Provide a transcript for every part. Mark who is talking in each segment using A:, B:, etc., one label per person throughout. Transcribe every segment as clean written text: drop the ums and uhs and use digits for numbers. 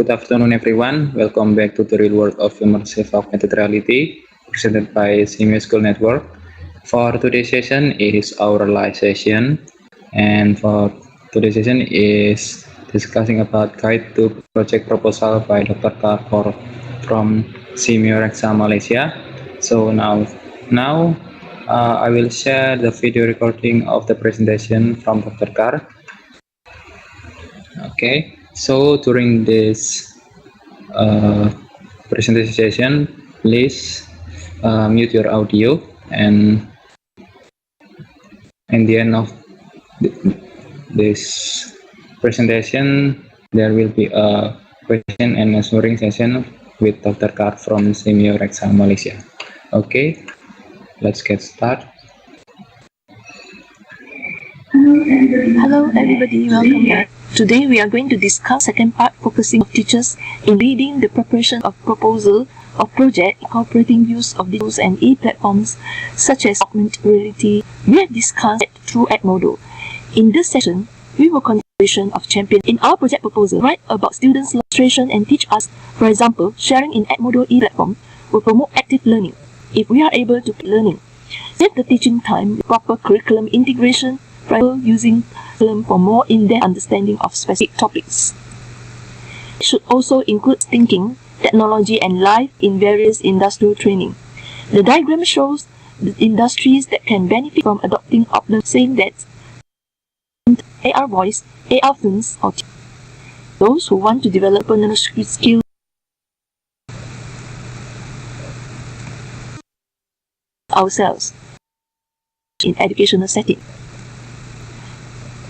A: Good afternoon, everyone. Welcome back to the real world of immersive augmented reality presented by Senior School Network. For today's session is our live session, and for today's session is discussing about guide to project proposal by Dr. Kar from SMArET Malaysia. So now I will share the video recording of the presentation from Dr. Kar. Okay, so during this presentation session, please mute your audio, and in the end of this presentation there will be a question and answering session with Dr. Kar from SMArET Malaysia. Okay, let's get started.
B: Hello everybody, welcome back. Today we are going to discuss second part focusing on teachers in leading the preparation of proposal of project incorporating use of tools and e-platforms such as augmented reality. We have discussed it through Edmodo. In this session, we will continuation of champion in our project proposal. Write about students' illustration and teach us. For example, sharing in Edmodo e-platform will promote active learning. If we are able to learning, save the teaching time, proper curriculum integration, using film for more in-depth understanding of specific topics. It should also include thinking, technology and life in various industrial training. The diagram shows the industries that can benefit from adopting Augmented, saying that AR voice, AR films, or those who want to develop personal skills ourselves in educational setting.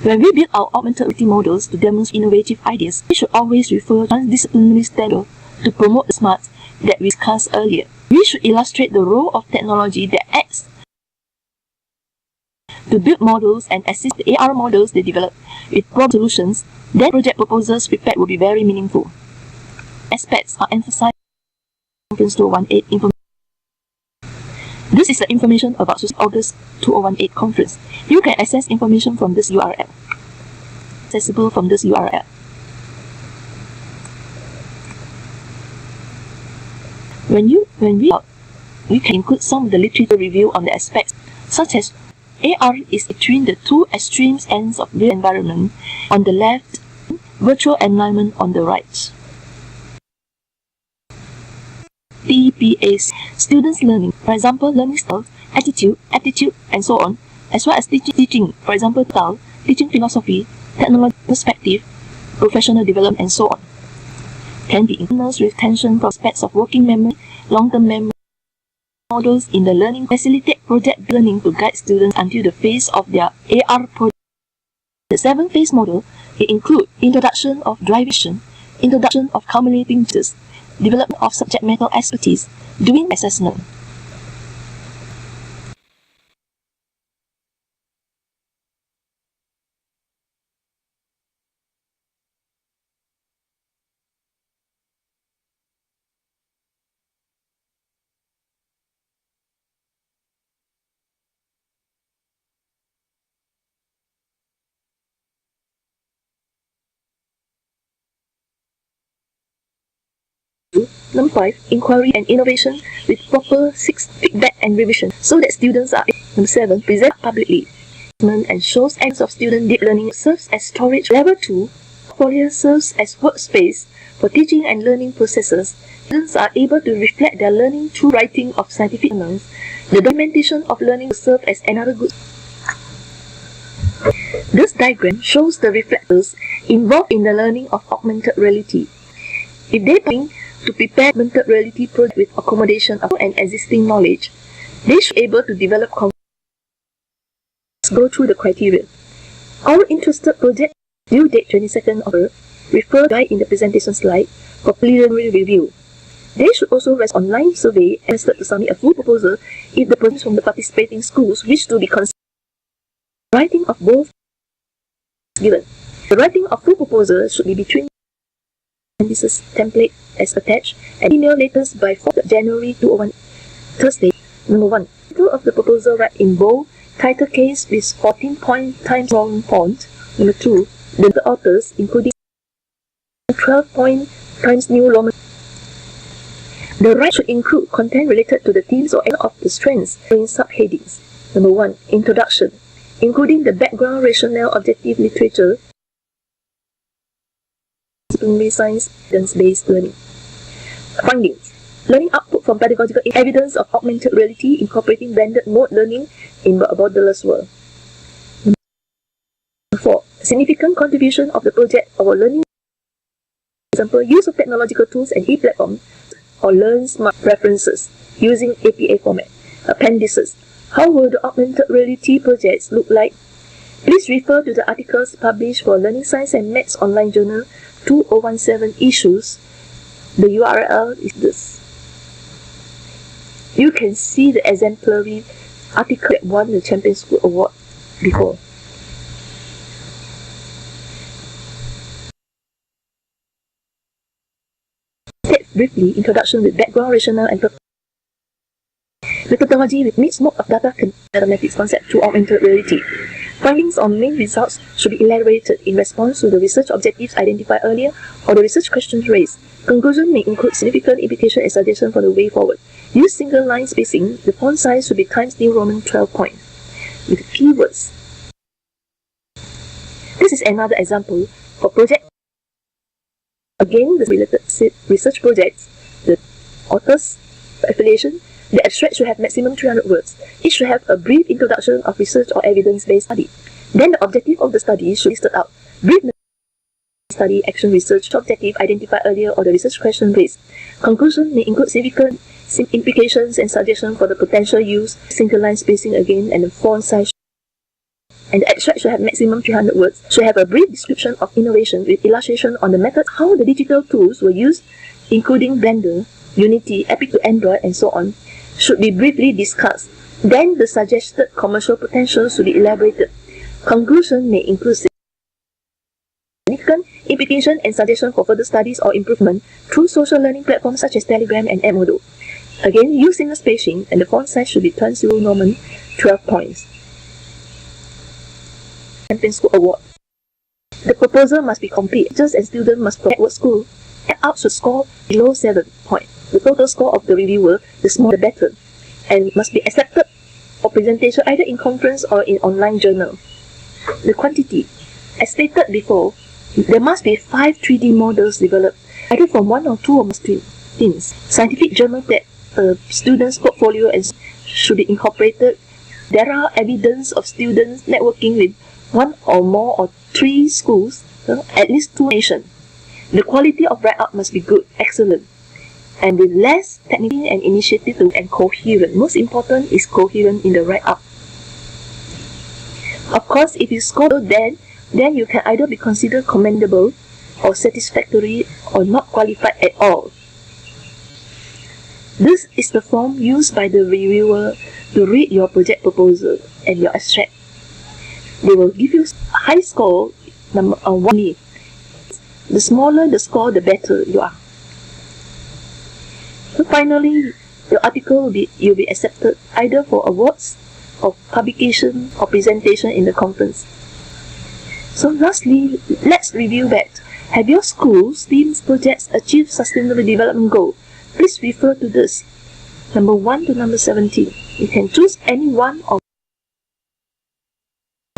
B: When we build our augmented reality models to demonstrate innovative ideas, we should always refer to transdisciplinary standards to promote the smarts that we discussed earlier. We should illustrate the role of technology that acts to build models and assist the AR models they develop with problem solutions. Then project proposals prepared will be very meaningful. Aspects are emphasized in Conference 2018 information. This is the information about August 2018 conference. You can access information from this URL. Accessible from this URL. We can include some of the literature review on the aspects, such as AR is between the two extreme ends of real environment on the left, virtual environment on the right. TPAs, students' learning, for example, learning style, attitude, aptitude, and so on, as well as teaching, for example, style, teaching philosophy, technology perspective, professional development, and so on. Can be internal retention from aspects of working memory, long-term memory models in the learning, facilitate project learning to guide students until the phase of their AR project. The 7-phase model include introduction of driving, introduction of accumulating justice, development of subject matter expertise, doing assessment. Number 5, inquiry and innovation with proper 6 feedback and revision so that students are. Number 7, present publicly and shows evidence of student deep learning serves as storage. Level 2, portfolio serves as workspace for teaching and learning processes. Students are able to reflect their learning through writing of scientific journals. The documentation of learning will serve as another good. This diagram shows the reflectors involved in the learning of augmented reality. If they to prepare augmented reality project with accommodation of and existing knowledge, they should be able to develop. Let's go through the criteria. Our interested project due date 22nd October. Refer guide in the presentation slide for preliminary review. They should also rest online survey and to submit a full proposal if the persons from the participating schools wish to be considered. Writing of both given. The writing of full proposal should be between this template as attached and email latest by 4th January 2001. Thursday. Number 1. Title of the proposal write in bold, title case with 14-point times long font. Number 2. The authors including 12-point Times New Roman. The right should include content related to the themes or any of the strands in subheadings. Number 1. Introduction, including the background, rationale, objective literature, science, evidence-based learning. Findings. Learning output from pedagogical evidence of augmented reality incorporating blended mode learning in a borderless world. Number 4. Significant contribution of the project or learning. Example, use of technological tools and e-platforms or LearnT-SMArET references using APA format. Appendices. How will the augmented reality projects look like? Please refer to the articles published for Learning Science and Maths Online Journal 2017 issues. The URL is this. You can see the exemplary article that won the Champion School Award before. Briefly, introduction with background, rationale, and methodology with mixed mode of data mathematics concept to augmented reality. Findings on main results should be elaborated in response to the research objectives identified earlier or the research questions raised. Conclusion may include significant implication and suggestion for the way forward. Use single line spacing. The font size should be Times New Roman 12 point with keywords. This is another example for project. Again, the related research projects, the author's affiliation, the abstract should have maximum 300 words. It should have a brief introduction of research or evidence-based study. Then the objective of the study should be listed out. Brief study, action, research, objective identified earlier or the research question raised. Conclusion may include significant implications and suggestions for the potential use, single line spacing again, and the font size. And the abstract should have maximum 300 words, should have a brief description of innovation with illustration on the method, how the digital tools were used, including Blender, Unity, Epic to Android, and so on, should be briefly discussed. Then the suggested commercial potential should be elaborated. Conclusion may include significant implication and suggestion for further studies or improvement through social learning platforms such as Telegram and Edmodo. Again, use single spacing and the font size should be Times New Roman 12 points. Champion School Award. The proposal must be complete. Teachers and students must network school. Out should score below 7 points. The total score of the reviewer, the smaller the better, and must be accepted for presentation either in conference or in online journal. The quantity. As stated before, there must be 5 3D models developed, either from 1 or 2 or more teams. Scientific journal that students' portfolio and should be incorporated. There are evidence of students networking with 1 or more or 3 schools, at least 2 nations. The quality of write-up must be good, excellent, and with less technical and initiative and coherent. Most important is coherent in the write-up. Of course, if you score low, then you can either be considered commendable or satisfactory or not qualified at all. This is the form used by the reviewer to read your project proposal and your abstract. They will give you a high score, number 1. The smaller the score, the better you are. So finally, the article you'll be accepted either for awards or publication or presentation in the conference. So lastly, let's review back. Have your school's teams projects achieved sustainable development goal? Please refer to this, number 1 to number 17. You can choose any one or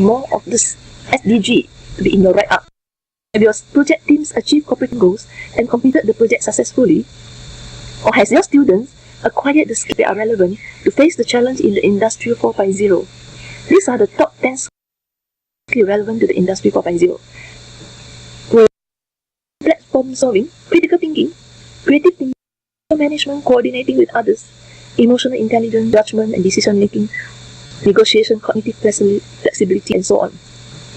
B: more of this SDG to be in your write-up. Have your project teams achieved corporate goals and completed the project successfully? Or has your students acquired the skills that are relevant to face the challenge in the Industry 4.0? These are the top 10 skills relevant to the Industry 4.0. Platform solving, critical thinking, creative thinking, management, coordinating with others, emotional intelligence, judgment and decision making, negotiation, cognitive flexibility, and so on.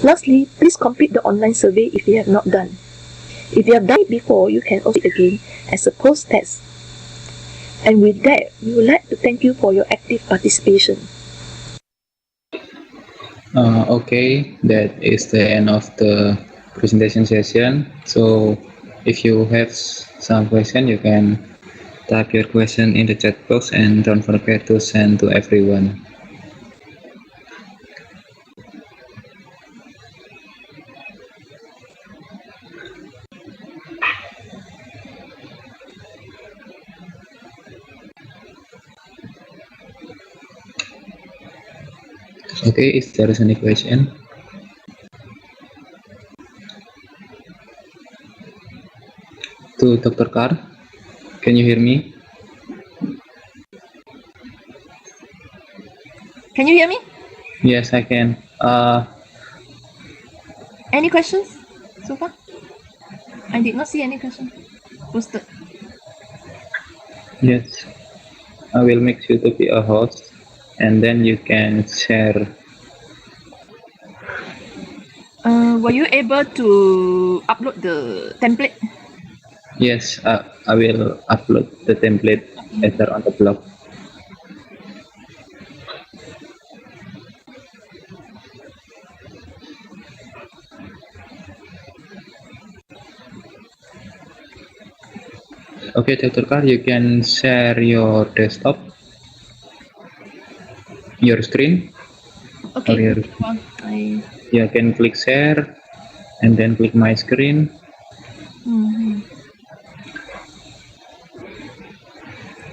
B: Lastly, please complete the online survey if you have not done. If you have done it before, you can also do it again as a post-test. And with that, we would like to thank you for your active participation.
A: Okay, that is the end of the presentation session. So if you have some question, you can type your question in the chat box and don't forget to send to everyone. Okay, is there any question? To Dr. Carr, can you hear me?
B: Can you hear me?
A: Yes, I can.
B: Any questions so far? I did not see any question posted.
A: Yes, I will make you to be a host, and then you can share.
B: Were you able to upload the template?
A: Yes, I will upload the template later on the blog. Okay, Dr. Carr, you can share your desktop, your screen.
B: Okay.
A: Or you can click share, and then click my screen.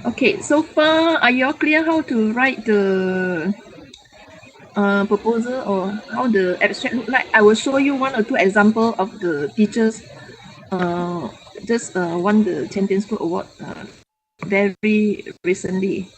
B: Okay, so far, are you all clear how to write the proposal or how the abstract look like? I will show you one or two example of the teachers just won the Champions School Award very recently.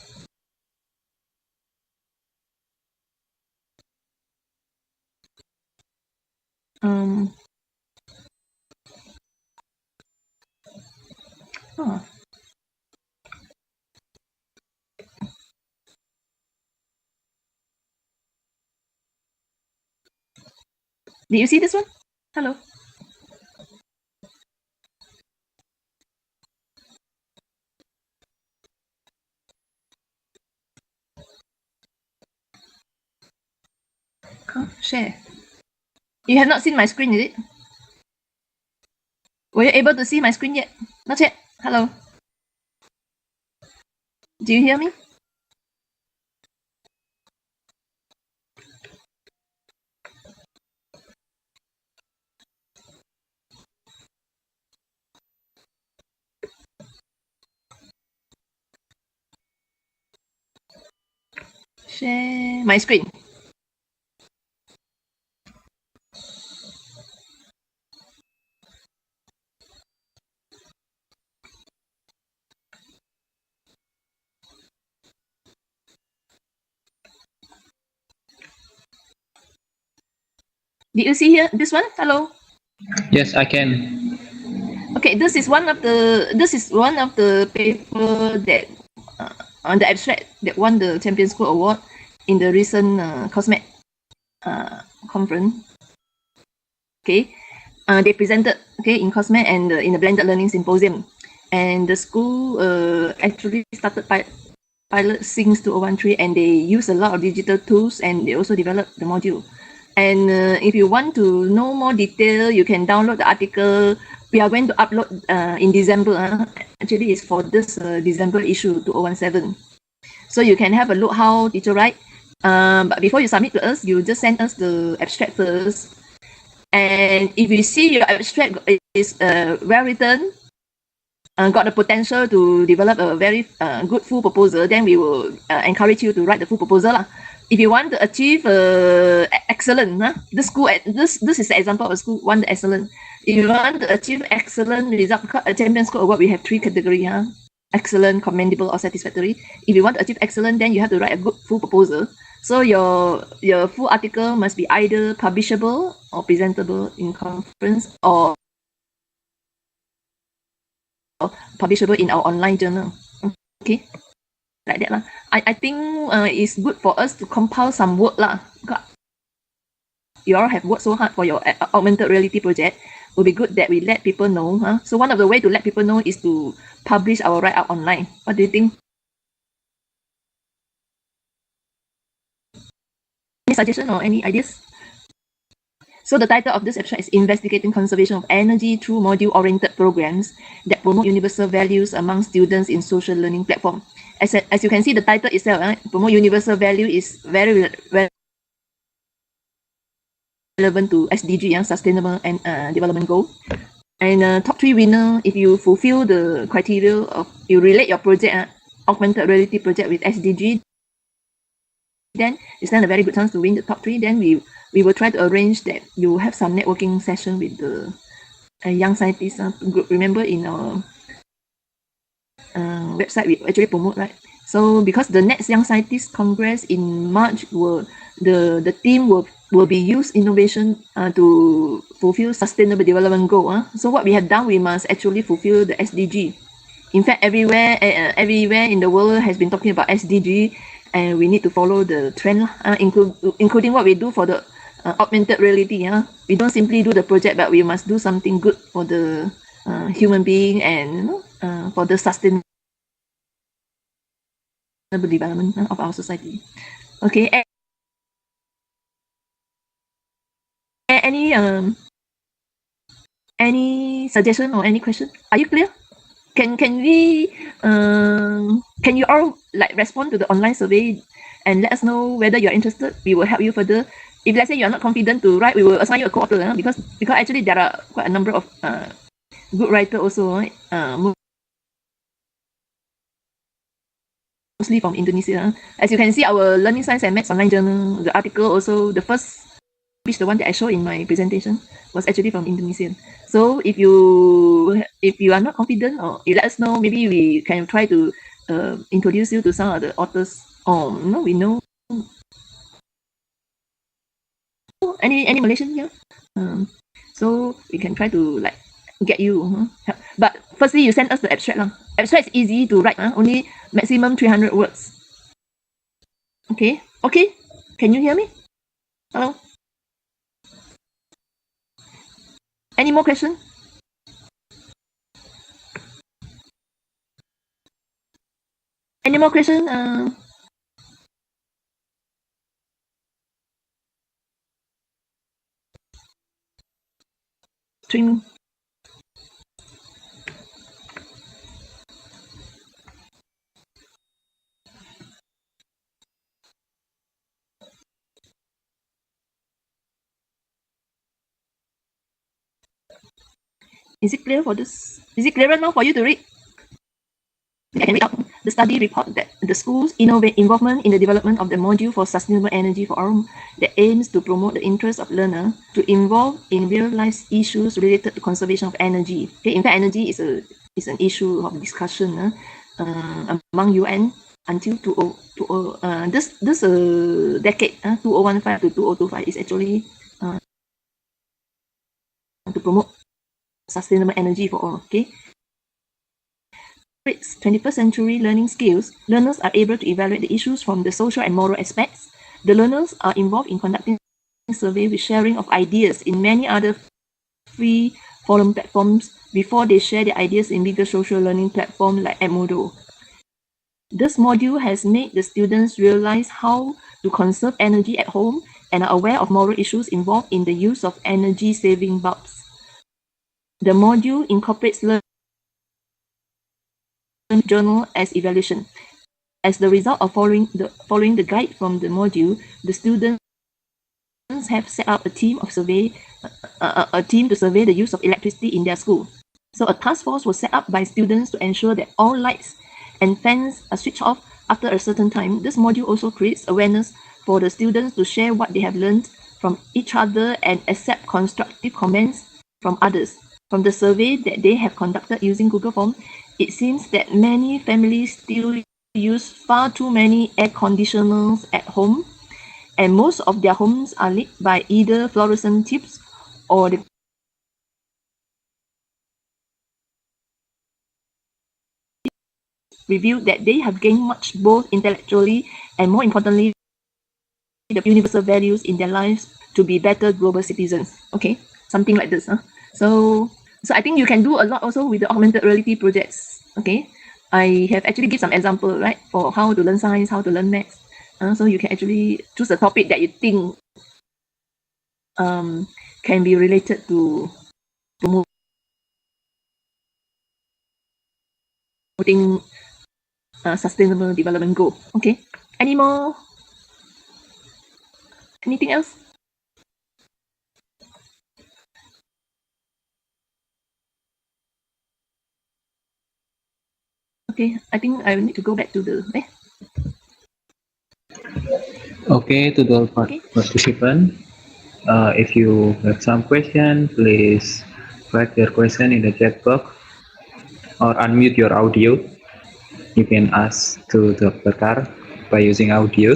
B: Did you see this one? Hello. Share. You have not seen my screen, is it? Were you able to see my screen yet? Not yet. Hello. Do you hear me? Share my screen. Did you see here this one? Hello.
A: Yes, I can.
B: Okay, this is one of the paper that on the abstract that won the Champions School Award in the recent COSMET conference. Okay, they presented in COSMET and in the Blended Learning Symposium, and the school actually started pilot since 2013, and they use a lot of digital tools, and they also developed the module. And if you want to know more detail, you can download the article. We are going to upload in December. Actually, it's for this December issue 2017. So you can have a look how teacher write. But before you submit to us, you just send us the abstract first. And if you see your abstract is well written, got the potential to develop a very good full proposal, then we will encourage you to write the full proposal lah. If you want to achieve excellent, this is the example of a school won the excellent. If you want to achieve excellent result, a Champions School Award, we have 3 categories, excellent, commendable, or satisfactory. If you want to achieve excellent, then you have to write a good full proposal. So your full article must be either publishable or presentable in conference or publishable in our online journal. Okay, like that lah. I think it's good for us to compile some work lah. You all have worked so hard for your augmented reality project. It will be good that we let people know. So one of the way to let people know is to publish our write-up online. What do you think? Any suggestion or any ideas? So the title of this abstract is Investigating Conservation of Energy Through Module-Oriented Programs that Promote Universal Values Among Students in Social Learning Platform. As you can see, the title itself, Promote Universal Value, is very relevant to SDG, Sustainable and Development Goal. And top 3 winner, if you fulfill the criteria of, you relate your project, augmented reality project with SDG, then you stand a very good chance to win the top 3. Then we will try to arrange that you have some networking session with the young scientists group. Remember in our website we actually promote, right? So because the next Young Scientist Congress in March the theme will be use innovation to fulfill sustainable development goal. So what we have done, we must actually fulfill the SDG. In fact, everywhere in the world has been talking about SDG, and we need to follow the trend, including what we do for the augmented reality. We don't simply do the project, but we must do something good for the human being and for the sustainable development of our society. Okay. Any suggestion or any question? Are you clear? Can we can you all like respond to the online survey and let us know whether you're interested? We will help you further. If let's say you're not confident to write, we will assign you a co-author, because actually there are quite a number of good writers also, right? Mostly from Indonesia. As you can see, our Learning Science and Maths online journal, the article also, the first, the one that I showed in my presentation, was actually from Indonesia. So if you are not confident, or you let us know, maybe we can try to introduce you to some of the authors. We know any Malaysian here, so we can try to like get you. But firstly, you send us the abstract. Abstract is easy to write. Only maximum 300 words. Okay. Can you hear me? Hello. Any more questions? Any more questions? Training. Is it clear for this? Is it clearer now for you to read? I can read out the study report that the school's involvement in the development of the module for sustainable energy for all that aims to promote the interest of learner to involve in real-life issues related to conservation of energy. Okay, in fact, energy is an issue of discussion among UN until this decade, 2015 to 2025, is actually to promote sustainable energy for all. Okay. 21st century learning skills, learners are able to evaluate the issues from the social and moral aspects. The learners are involved in conducting survey with sharing of ideas in many other free forum platforms before they share the ideas in bigger social learning platforms like Edmodo. This module has made the students realize how to conserve energy at home and are aware of moral issues involved in the use of energy-saving bulbs. The module incorporates journal as evaluation. As the result of following the guide from the module, the students have set up a team to survey the use of electricity in their school. So a task force was set up by students to ensure that all lights and fans are switched off after a certain time. This module also creates awareness for the students to share what they have learned from each other and accept constructive comments from others. From the survey that they have conducted using Google Form, it seems that many families still use far too many air conditioners at home, and most of their homes are lit by either fluorescent tubes or the revealed that they have gained much both intellectually and, more importantly, the universal values in their lives to be better global citizens. Okay, something like this. So I think you can do a lot also with the augmented reality projects. Okay, I have actually give some example, right, for how to learn science, how to learn maths. So you can actually choose a topic that you think can be related to promoting sustainable development goal. Okay, anything else? Okay, I think I need to go back to the
A: Okay, to the
B: Okay.
A: participant, if you have some question, please write your question in the chat box or unmute your audio. You can ask to Dr. Kar by using audio.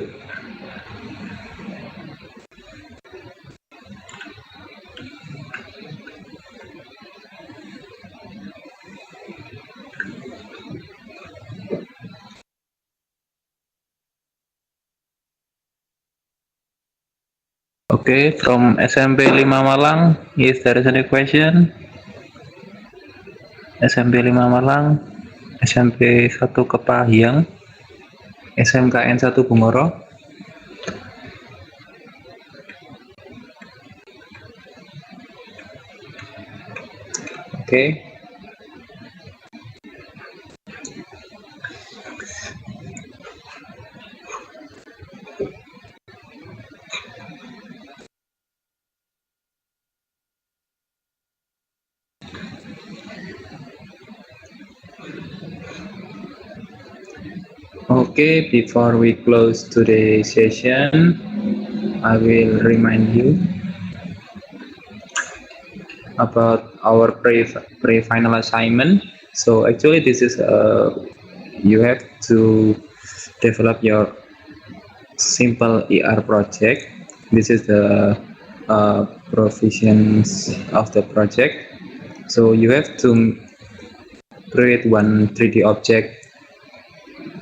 A: Okay, from SMP 5 Malang, if there is any question. SMP 5 Malang, SMP 1 Kepahyang, SMKN 1 Bungoro. Okay. Okay, before we close today's session, I will remind you about our pre-final assignment. So actually this is you have to develop your simple ER project. This is the provisions of the project. So you have to create one 3D object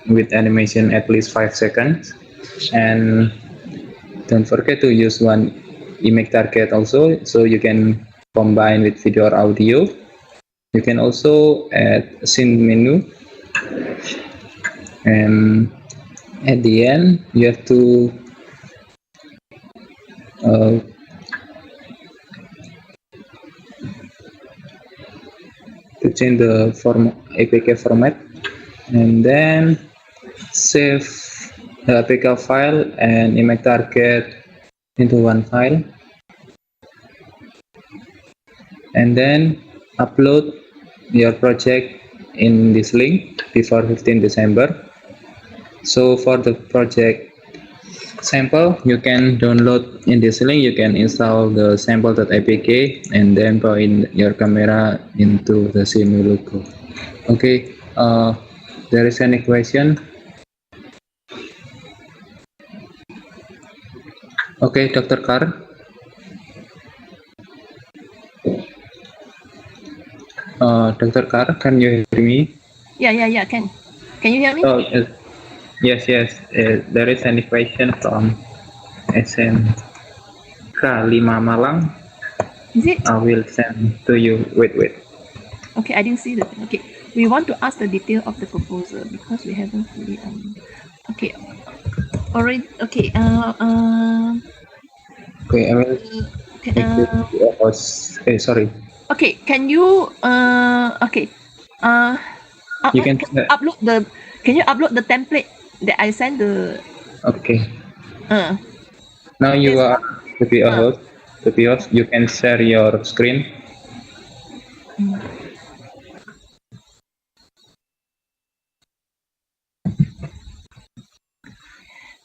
A: with animation at least 5 seconds, and don't forget to use one image target also, so you can combine with video or audio. You can also add a scene menu, and at the end you have to change the APK format, and then save the APK file and image target into one file, and then upload your project in this link before 15 December. So for the project sample, you can download in this link. You can install the sample.apk and then point your camera into the Simu logo. Okay, there is any question? Okay, Dr. Kar. Dr. Kar, can you hear me?
B: Yeah, can you hear me?
A: Oh, yes. There is any question from SMK 5 Malang?
B: Is it?
A: I will send to you. Wait.
B: Okay, I didn't see the. Okay, we want to ask the detail of the proposal because we haven't fully. Okay. Already. Okay.
A: Okay, I will.
B: Okay.
A: Sorry.
B: Okay. Can you? Okay.
A: You can
B: upload the. Can you upload the template that I sent the?
A: Okay. Now you are to be a host. To be host, you can share your screen.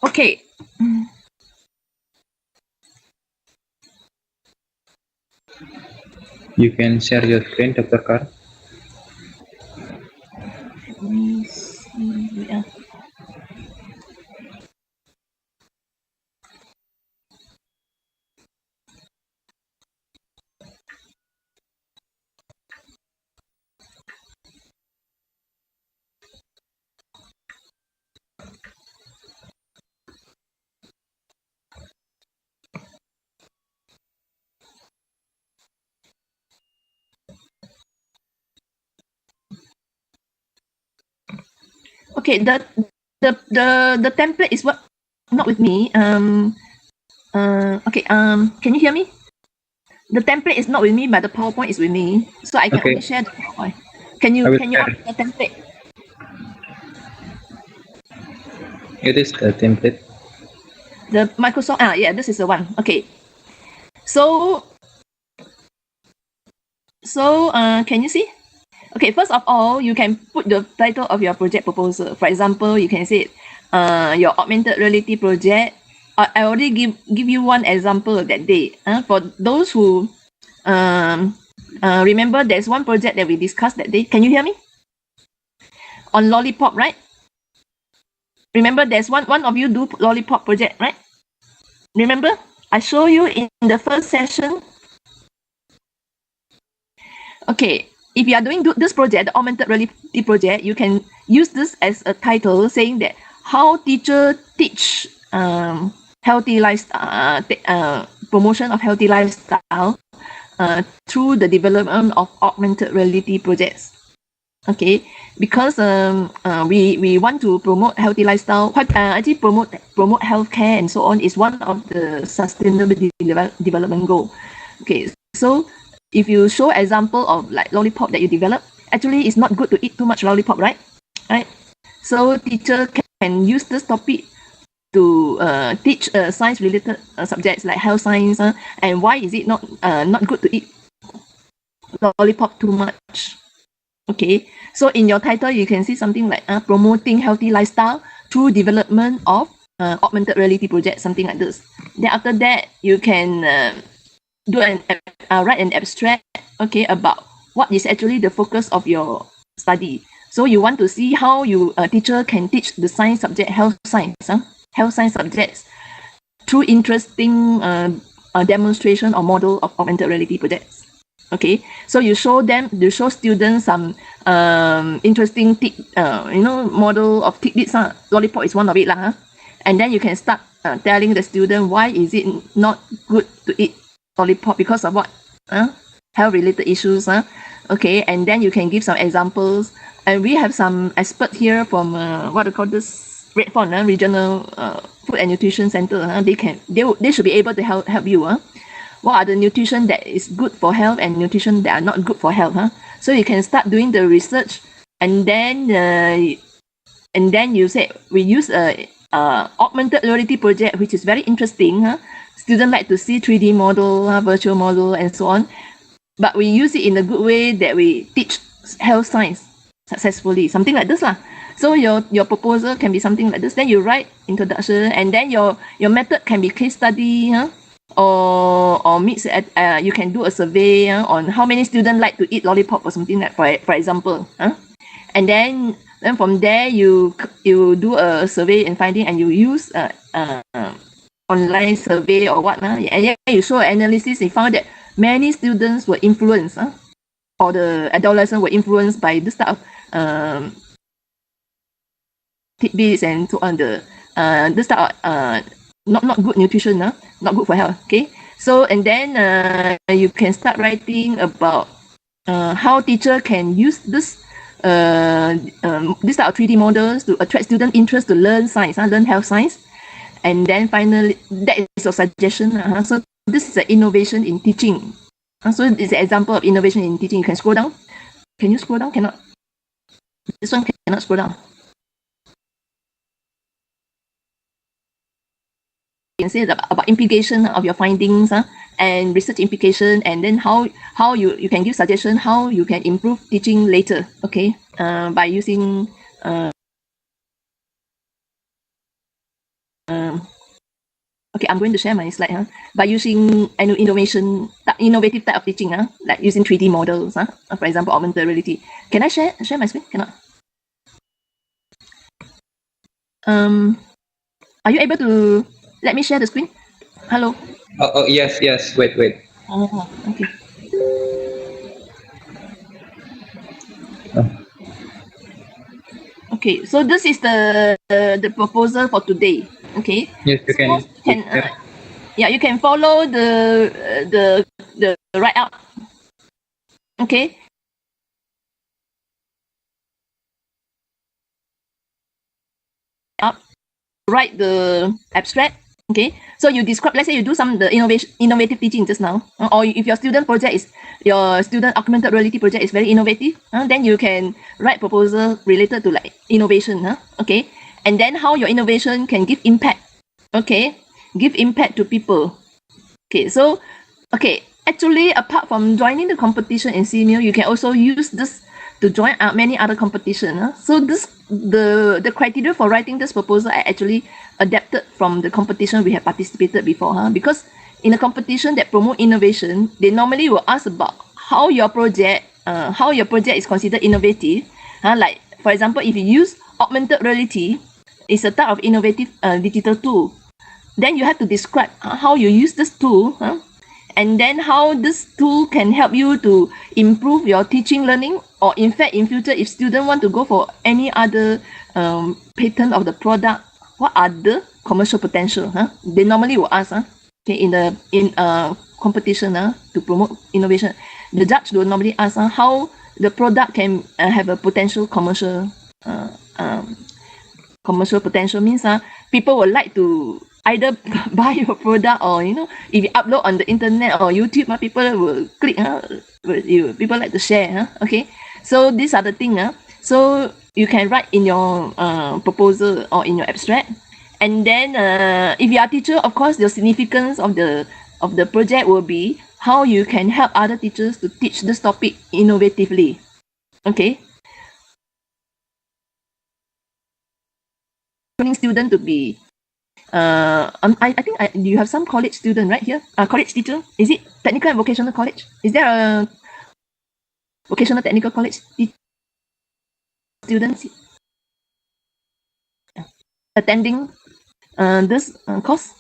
B: Okay.
A: You can share your screen, Dr. Kar.
B: Let me see. Okay, the template is what not with me. Okay, can you hear me? The template is not with me, but the PowerPoint is with me, so I can only share the PowerPoint. Can you upload the template?
A: It is the template.
B: The Microsoft. Yeah, this is the one. Okay. So can you see? Okay, first of all, you can put the title of your project proposal. For example, you can say your augmented reality project, I already give you one example of that day. For those who remember, there's one project that we discussed that day. Can you hear me? On Lollipop, right? Remember, there's one of you do Lollipop project, right? Remember, I show you in the first session. Okay, if you are doing this project, the augmented reality project, you can use this as a title saying that how teacher teach healthy lifestyle, promotion of healthy lifestyle through the development of augmented reality projects. Okay, because we want to promote healthy lifestyle. Actually promote healthcare and so on is one of the sustainable development goal. Okay, so if you show example of like lollipop that you develop, actually it's not good to eat too much lollipop, right? Right. So teacher can use this topic to teach science related subjects like health science, and why is it not good to eat lollipop too much. Okay, so in your title you can see something like promoting healthy lifestyle through development of augmented reality project, something like this. Then after that you can write an abstract, okay, about what is actually the focus of your study. So you want to see how a teacher can teach the science subject, health science subjects through interesting demonstration or model of augmented reality projects. Okay, so you show students some interesting model of tidbits. Lollipop is one of it lah. And then you can start telling the student why is it not good to eat lollipop, because of what health related issues. Okay, and then you can give some examples. And we have some expert here from what they call this Redford Regional Food and Nutrition Center. They should be able to help you. What are the nutrition that is good for health and nutrition that are not good for health? So you can start doing the research, and then you say we use a augmented reality project, which is very interesting. Students like to see 3D model, virtual model, and so on. But we use it in a good way that we teach health science successfully, something like this lah. So your proposal can be something like this. Then you write introduction, and then your method can be case study, or mix. You can do a survey on how many students like to eat lollipop or something like, for example. And then from there you do a survey and finding, and you use online survey or what. And then you show analysis. You found that many students were influenced, or the adolescents were influenced by this type of tidbits and so on. This type of not good nutrition, not good for health. Okay, so and then you can start writing about how teacher can use this type of 3D models to attract student interest to learn science, learn health science. And then finally, that is your suggestion. So this is an innovation in teaching. So it's an example of innovation in teaching. You can scroll down. Can you scroll down? Cannot. This one cannot scroll down. You can say about implication of your findings and research implication, and then how you can give suggestion how you can improve teaching later. Okay, by using okay, I'm going to share my slide. By using innovative type of teaching, like using 3D models, for example, augmented reality. Can I share my screen? Cannot. Are you able to let me share the screen? Hello.
A: Oh yes. Wait.
B: Oh, okay. Okay, so this is the proposal for today. Okay.
A: Yes, you can.
B: You can follow the write up. Okay. Write the abstract. Okay, so you describe, let's say you do the innovative teaching just now, or if your student augmented reality project is very innovative, then you can write proposal related to like innovation. Okay, and then how your innovation can give impact. Okay, give impact to people. Okay, so actually apart from joining the competition in CMU, you can also use this to join many other competition. So the criteria for writing this proposal are actually adapted from the competition we have participated before. Because in a competition that promote innovation, they normally will ask about how your project is considered innovative. Like for example, if you use augmented reality, it's a type of innovative digital tool. Then you have to describe how you use this tool, and then how this tool can help you to improve your teaching learning, or in fact in future if students want to go for any other patent of the product, what are the commercial potential? They normally will ask okay, in competition to promote innovation. The judge will normally ask how the product can have a potential commercial potential. Means people would like to either buy your product, or if you upload on the internet or YouTube, people will click. People like to share. Okay, so these are the things. So you can write in your proposal or in your abstract, and then if you are a teacher, of course, the significance of the project will be how you can help other teachers to teach this topic innovatively. Okay. Student to be I think you have some college student right here, college teacher. Is it technical and vocational college? Is there a vocational technical college students attending this course?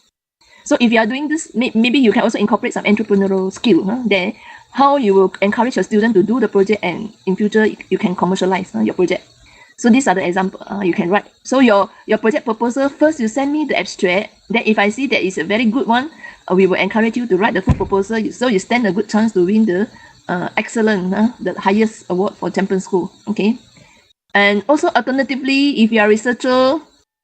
B: So if you are doing this, maybe you can also incorporate some entrepreneurial skill there, how you will encourage your student to do the project, and in future you can commercialize your project. So these are the examples you can write. So your project proposal, first you send me the abstract. Then if I see that is a very good one, we will encourage you to write the full proposal. So you stand a good chance to win the excellent, the highest award for champion school. Okay. And also alternatively, if you are a researcher,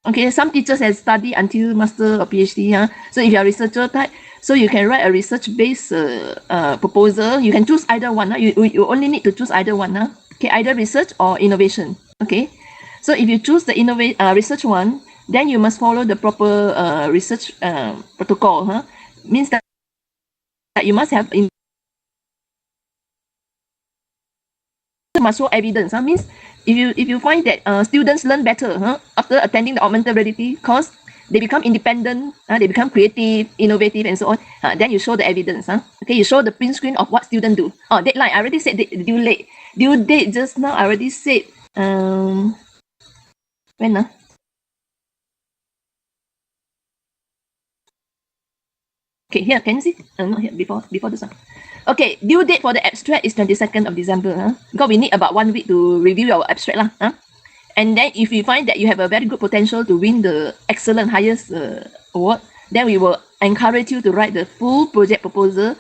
B: okay, some teachers have studied until master or PhD. So if you are a researcher type, so you can write a research-based proposal. You can choose either one. You only need to choose either one. Okay, either research or innovation. Okay, so if you choose the research one, then you must follow the proper research protocol. Means that you must have must show evidence. Means if you find that students learn better after attending the augmented reality course, they become independent, they become creative, innovative, and so on. Then you show the evidence. Okay, you show the print screen of what students do. Deadline. I already said due date just now. I already said. When okay, here, can you see? Not here, before this one. Okay, due date for the abstract is 22nd of December. Because we need about 1 week to review our abstract. And then if we find that you have a very good potential to win the excellent highest award, then we will encourage you to write the full project proposal.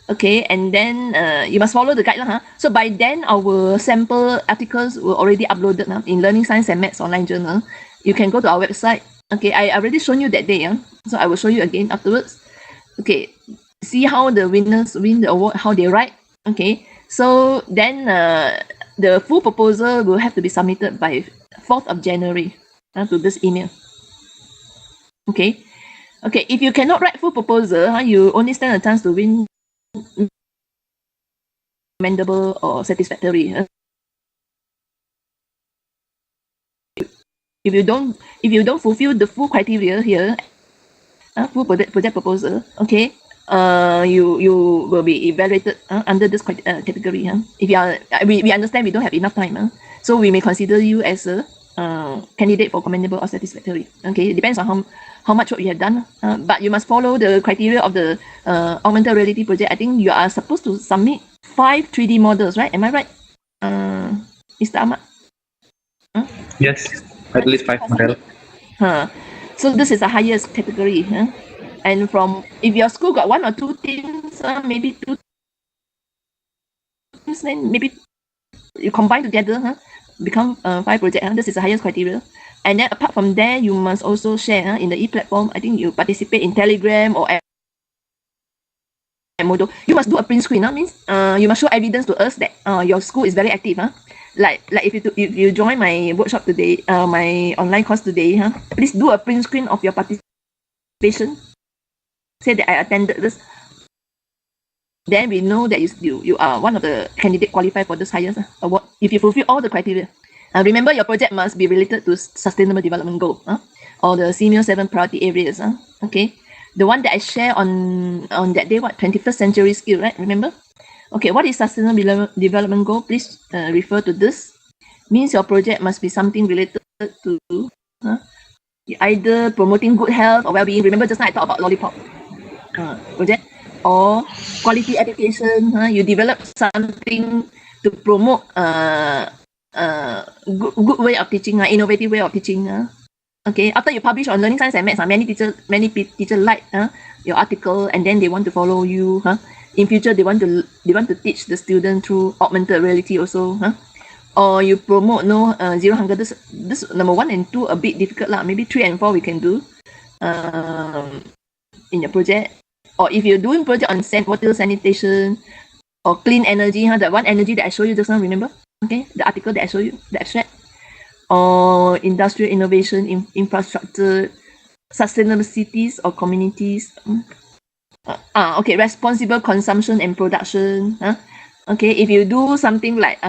B: Okay, and then you must follow the guideline. So by then, our sample articles were already uploaded in Learning Science and Maths online journal. You can go to our website. Okay, I already shown you that day. So I will show you again afterwards. Okay, see how the winners win the award, how they write. Okay, so then the full proposal will have to be submitted by 4th of January to this email. Okay, if you cannot write full proposal, you only stand a chance to win commendable or satisfactory. If you don't fulfill the full criteria here, full project proposal, okay, you will be evaluated under this category. If you are, we understand we don't have enough time, so we may consider you as a candidate for commendable or satisfactory. Okay, it depends on how much work you have done, but you must follow the criteria of the augmented reality project. I think you are supposed to submit 5 3D models, right? Am I right, Mr. Ahmad?
A: Yes, at least 5 models.
B: So this is the highest category. And from, if your school got 1 or 2 teams, maybe 2 teams, then maybe you combine together, become 5 projects. This is the highest criteria. And then apart from there, you must also share in the e-platform. I think you participate in Telegram or Moodle. You must do a print screen. Means you must show evidence to us that your school is very active. Like if you join my workshop today, my online course today, please do a print screen of your participation. Say that I attended this then we know that you are one of the candidate qualified for this highest award if you fulfill all the criteria. Remember, your project must be related to sustainable development goal or the senior 7 priority areas. Okay, the one that I share on that day, what 21st century skill, right? Remember? Okay, what is sustainable development goal? Please refer to this. Means your project must be something related to either promoting good health or well-being. Remember just now I talked about lollipop project, or quality education. You develop something to promote good way of teaching, innovative way of teaching. Okay, after you publish on Learning Science and Maths, many teachers like your article, and then they want to follow you. In future, they want to teach the student through augmented reality also. Or you promote zero hunger. This number 1 and 2 a bit difficult lah. Maybe 3 and 4 we can do in your project. Or if you're doing project on water sanitation or clean energy, that one energy that I showed you just now, remember? Okay, the article that I showed you, the abstract. Or industrial innovation, infrastructure, sustainable cities or communities. Okay, responsible consumption and production. Okay, if you do something like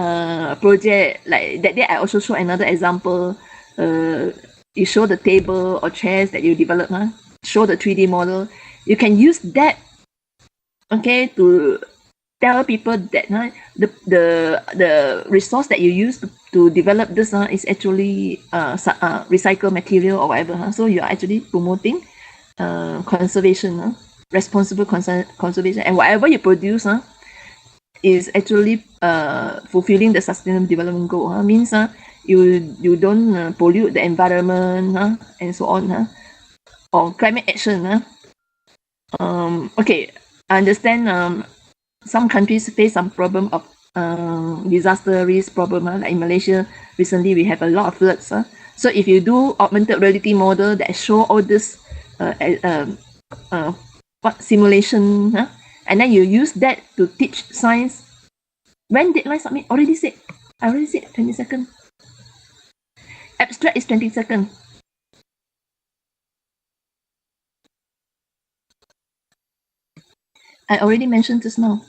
B: project, like that day I also show another example. You show the table or chairs that you develop, show the 3D model. You can use that, okay, to tell people that the resource that you use to develop this is actually recycled material or whatever. So you are actually promoting conservation, responsible conservation, and whatever you produce is actually fulfilling the sustainable development goal. Means you don't pollute the environment and so on. Or climate action. Okay, I understand some countries face some problem of disaster risk problem. Like in Malaysia, recently we have a lot of floods. So if you do augmented reality model that show all this simulation, and then you use that to teach science. When deadline submit? I already said 20 seconds. Abstract is 20 seconds. I already mentioned just now.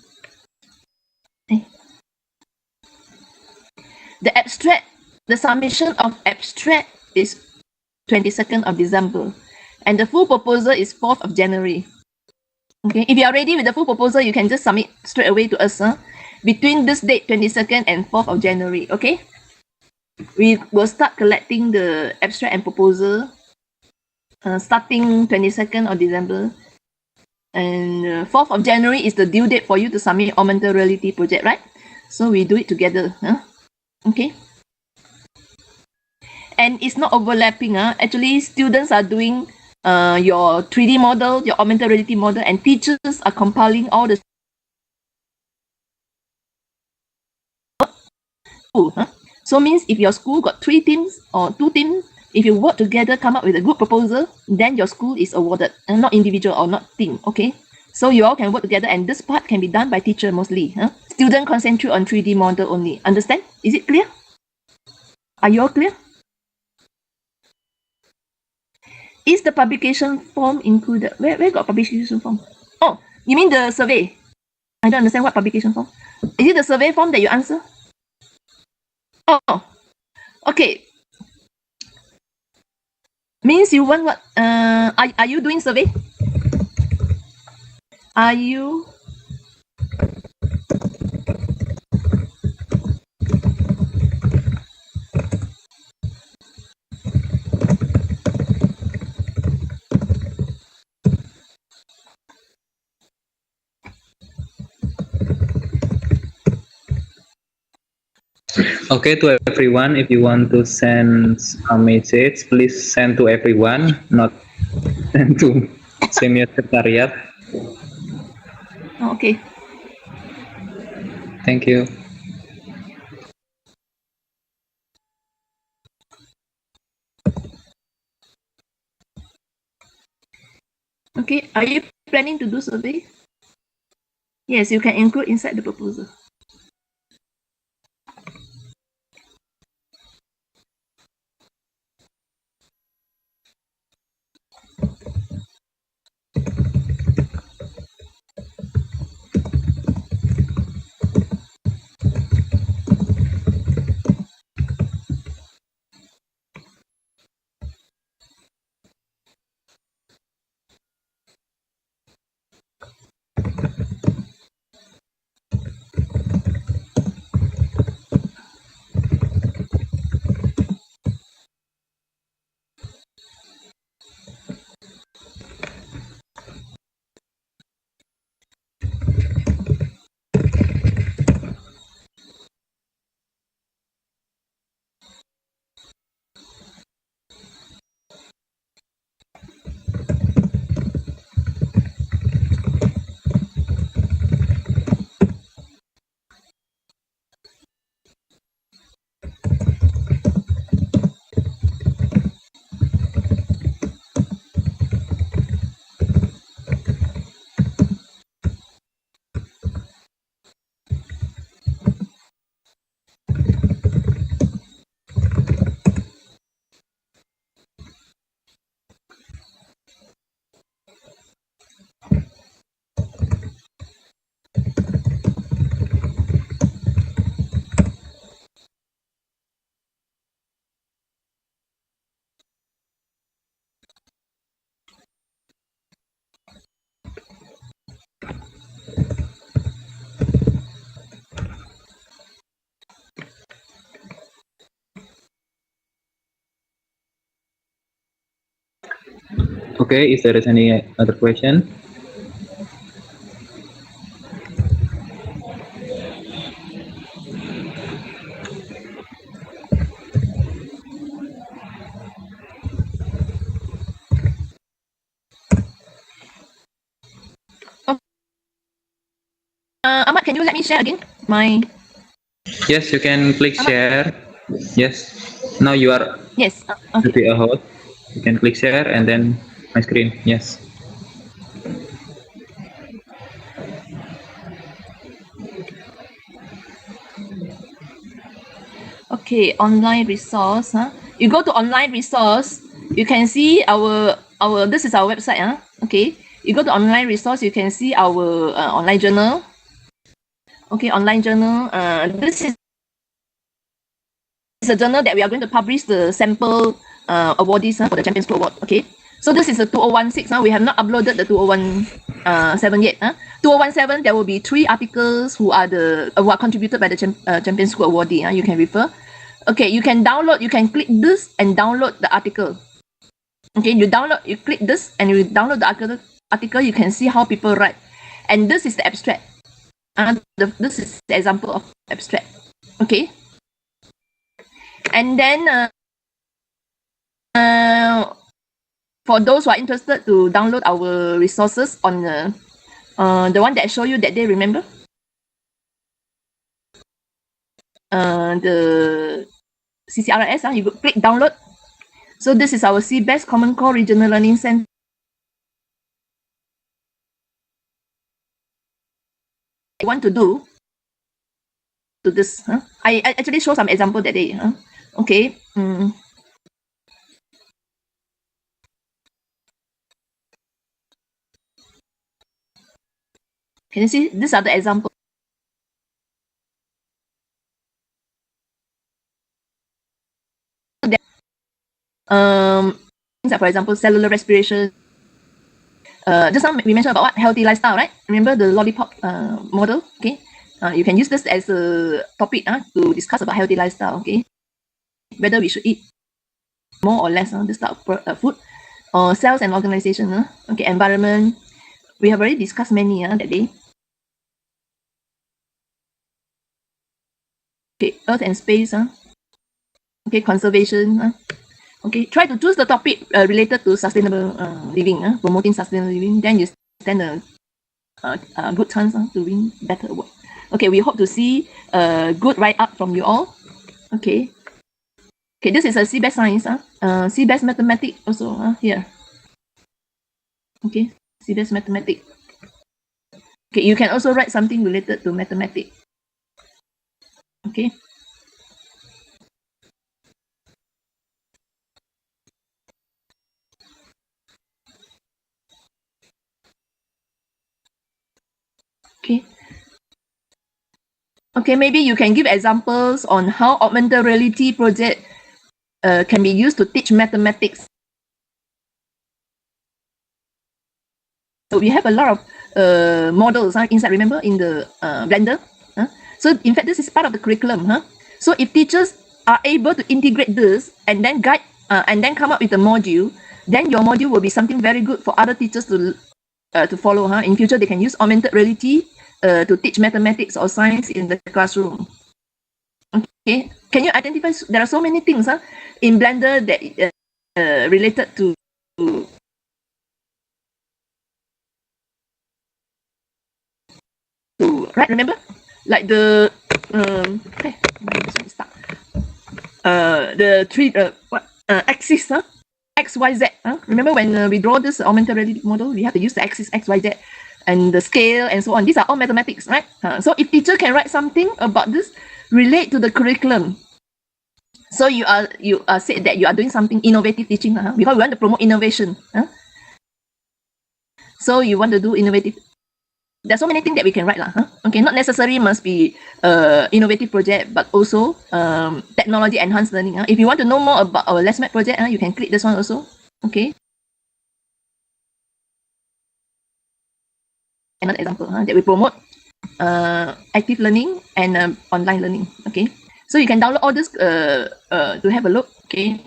B: The abstract, the submission of abstract is 22nd of December, and the full proposal is 4th of January. Okay, if you are ready with the full proposal, you can just submit straight away to us between this date, 22nd and 4th of January. Okay, we will start collecting the abstract and proposal starting 22nd of December. And 4th of January is the due date for you to submit augmented reality project, right? So we do it together. Okay. And it's not overlapping. Actually, students are doing your 3D model, your augmented reality model, and teachers are compiling all the school. So means if your school got 3 teams or 2 teams, if you work together, come up with a good proposal, then your school is awarded, and not individual or not team. Okay, so you all can work together, and this part can be done by teacher mostly. Student concentrate on 3D model only. Understand? Is it clear? Are you all clear? Is the publication form included? Where got publication form? Oh, you mean the survey? I don't understand what publication form. Is it the survey form that you answer? Oh, okay. Means you want what? Are you doing survey? Are you?
A: Okay, to everyone, if you want to send a message, please send to everyone, not send to SMArET.
B: Okay.
A: Thank you.
B: Okay, are you planning to do survey? Yes, you can include inside the proposal.
A: Okay, if there is any other question.
B: Ahmad, can you let me share again my?
A: Yes, you can click share. Yes. Now you are
B: Yes. Okay.
A: be a host. You can click share and then my screen. Yes.
B: Okay, online resource. You go to online resource, you can see our this is our website. Okay, you go to online resource, you can see our online journal. Okay, online journal. This is a journal that we are going to publish the sample awardees for the Champions School Award. Okay, so this is a 2016. We have not uploaded the 2017 yet. 2017, there will be 3 articles who are contributed by the Champions School awardee. You can refer. Okay, you can download. You can click this and download the article. Okay, you click this and you download the article. You can see how people write, and this is the abstract. This is the example of abstract. Okay. And then for those who are interested to download our resources on the one that I showed you that day, remember? The CCRS, you click download. So this is our CBEST Common Core Regional Learning Center. I want to do to this. I actually show some example that day. Okay. Can you see? These are the examples. Things like, for example, cellular respiration. Just now we mentioned about what? Healthy lifestyle, right? Remember the lollipop model? Okay. You can use this as a topic to discuss about healthy lifestyle. Okay. Whether we should eat more or less this type of food, or cells and organization. Okay. Environment. We have already discussed many that day. Okay. Earth and space. Okay. Conservation. Okay, try to choose the topic related to sustainable living, promoting sustainable living. Then you stand a good chance to win better award. Okay, we hope to see a good write-up from you all. Okay. Okay, this is a CBEST science. CBEST mathematics also here. Okay, CBEST mathematics. Okay, you can also write something related to mathematics. Okay. Okay. Okay, maybe you can give examples on how augmented reality project can be used to teach mathematics. So we have a lot of models inside, remember, in the Blender. So in fact, this is part of the curriculum. So if teachers are able to integrate this and then guide and then come up with a module, then your module will be something very good for other teachers to follow. In future, they can use augmented reality to teach mathematics or science in the classroom. Okay, can you identify? There are so many things in Blender that related to right? Remember, like the okay, the three axis X, Y, Z. Remember when we draw this augmented reality model, we have to use the axis X, Y, Z and the scale and so on. These are all mathematics, right? So if teacher can write something about this, relate to the curriculum. So you are said that you are doing something innovative teaching because we want to promote innovation. So you want to do innovative. There's so many things that we can write Okay, not necessarily must be innovative project, but also technology enhanced learning. If you want to know more about our LearnT-SMArET project, you can click this one also. Okay. Another example that we promote active learning and online learning. Okay, so you can download all this to have a look. Okay.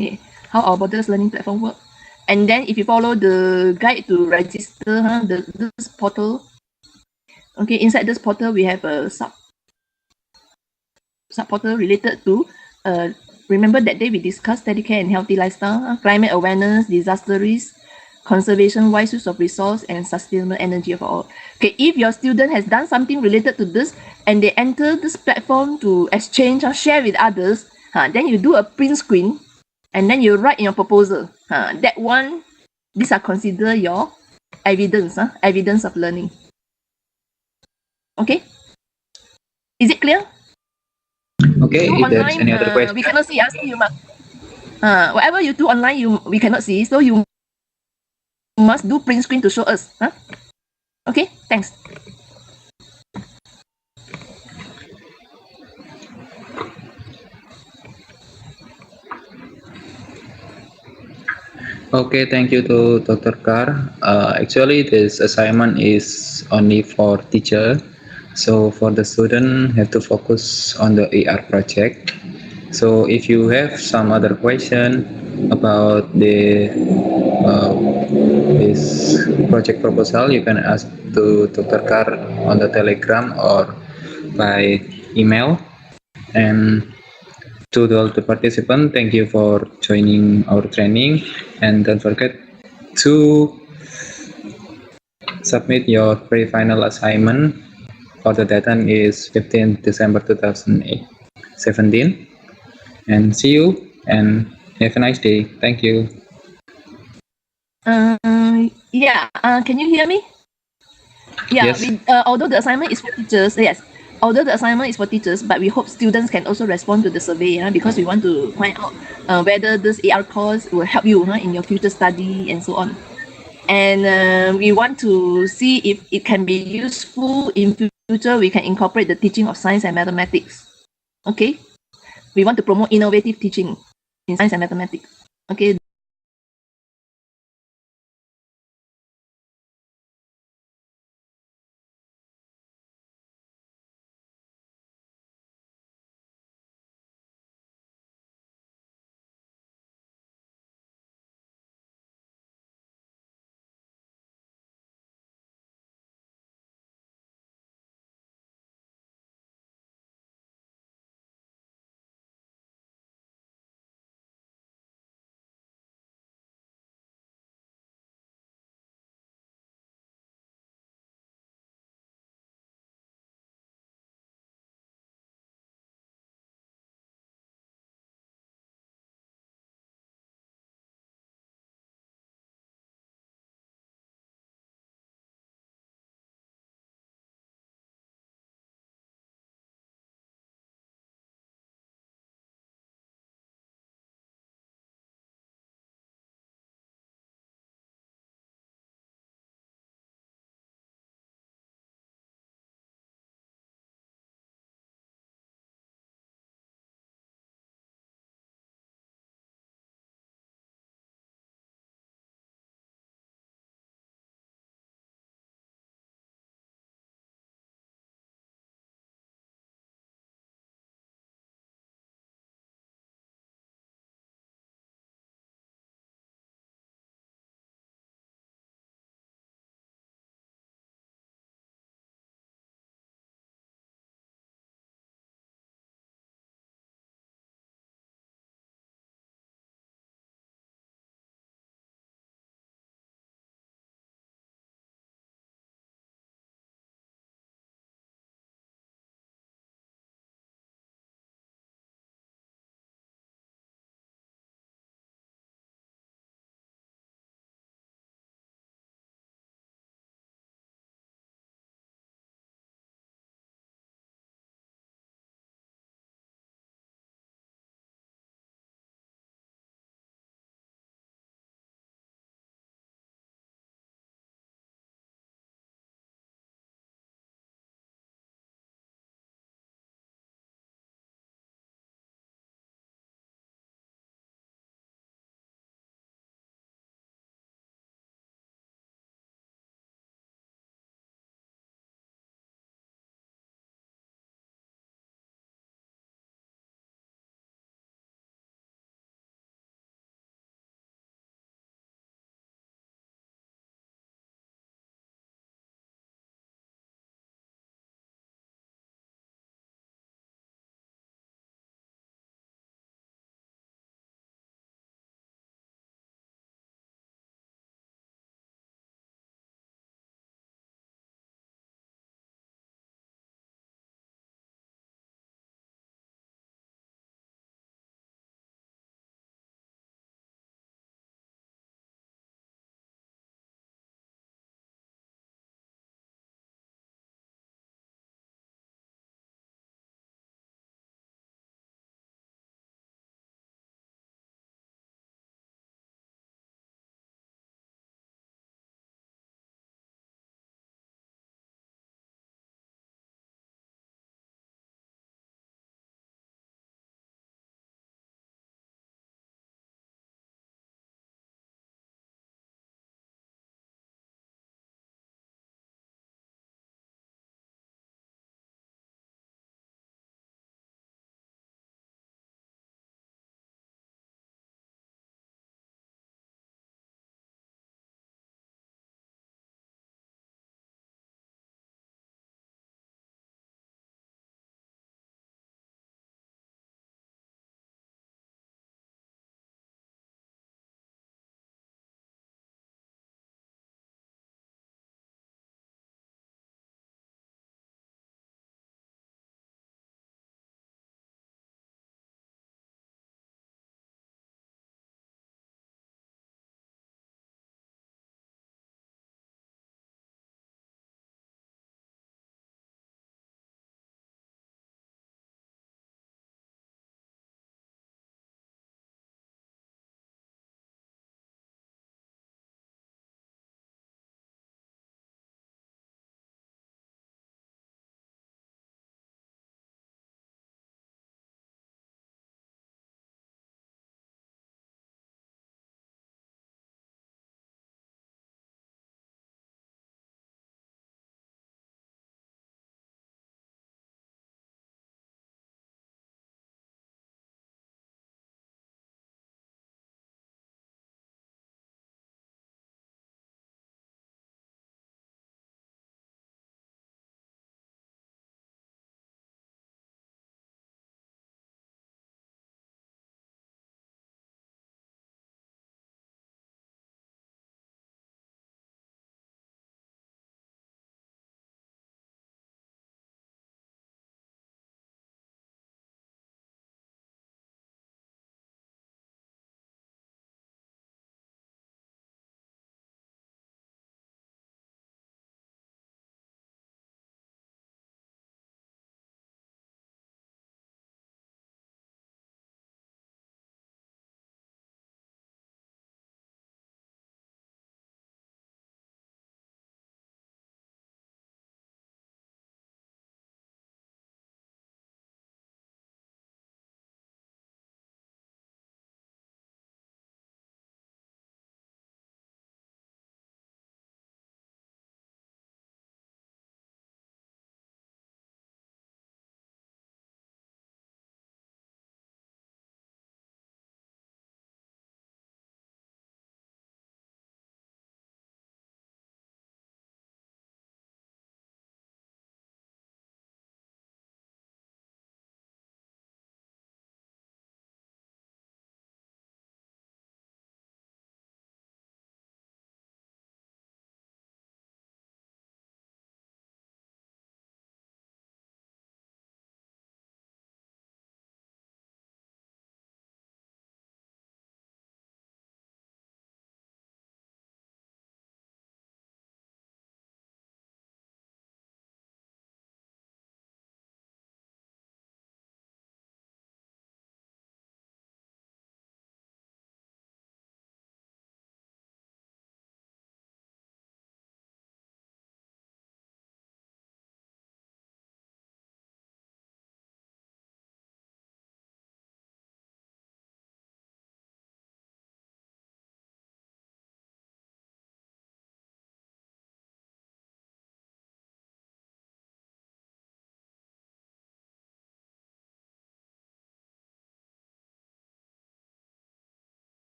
B: Okay, how our borderless learning platform work. And then if you follow the guide to register this portal, okay, inside this portal we have a sub portal related to remember that day we discussed steady care and healthy lifestyle, climate awareness, disaster risk, conservation, wise use of resource, and sustainable energy for all. Okay, if your student has done something related to this and they enter this platform to exchange or share with others, then you do a print screen and then you write in your proposal. That one, these are considered your evidence, evidence of learning. Okay, is it clear?
A: Okay,
B: do
A: if
B: online,
A: there's any other question.
B: we cannot see. So you must, whatever you do online, we cannot see. So you must do print screen to show us. Okay, thanks.
A: Okay, thank you to Dr. Kar. Actually, this assignment is only for teacher. So for the student, have to focus on the AR project. So if you have some other question about the this project proposal, you can ask to Dr. Kar on the Telegram or by email. And to all the participants, thank you for joining our training, and don't forget to submit your pre-final assignment for the deadline is 15 December 2017. And see you and have a nice day. Thank you.
B: Can you hear me? Yeah,
A: Yes.
B: although the assignment is for teachers, yes. Although the assignment is for teachers, but we hope students can also respond to the survey, because we want to find out whether this AR course will help you in your future study and so on. And we want to see if it can be useful in future. We can incorporate the teaching of science and mathematics. Okay, we want to promote innovative teaching in science and mathematics. Okay.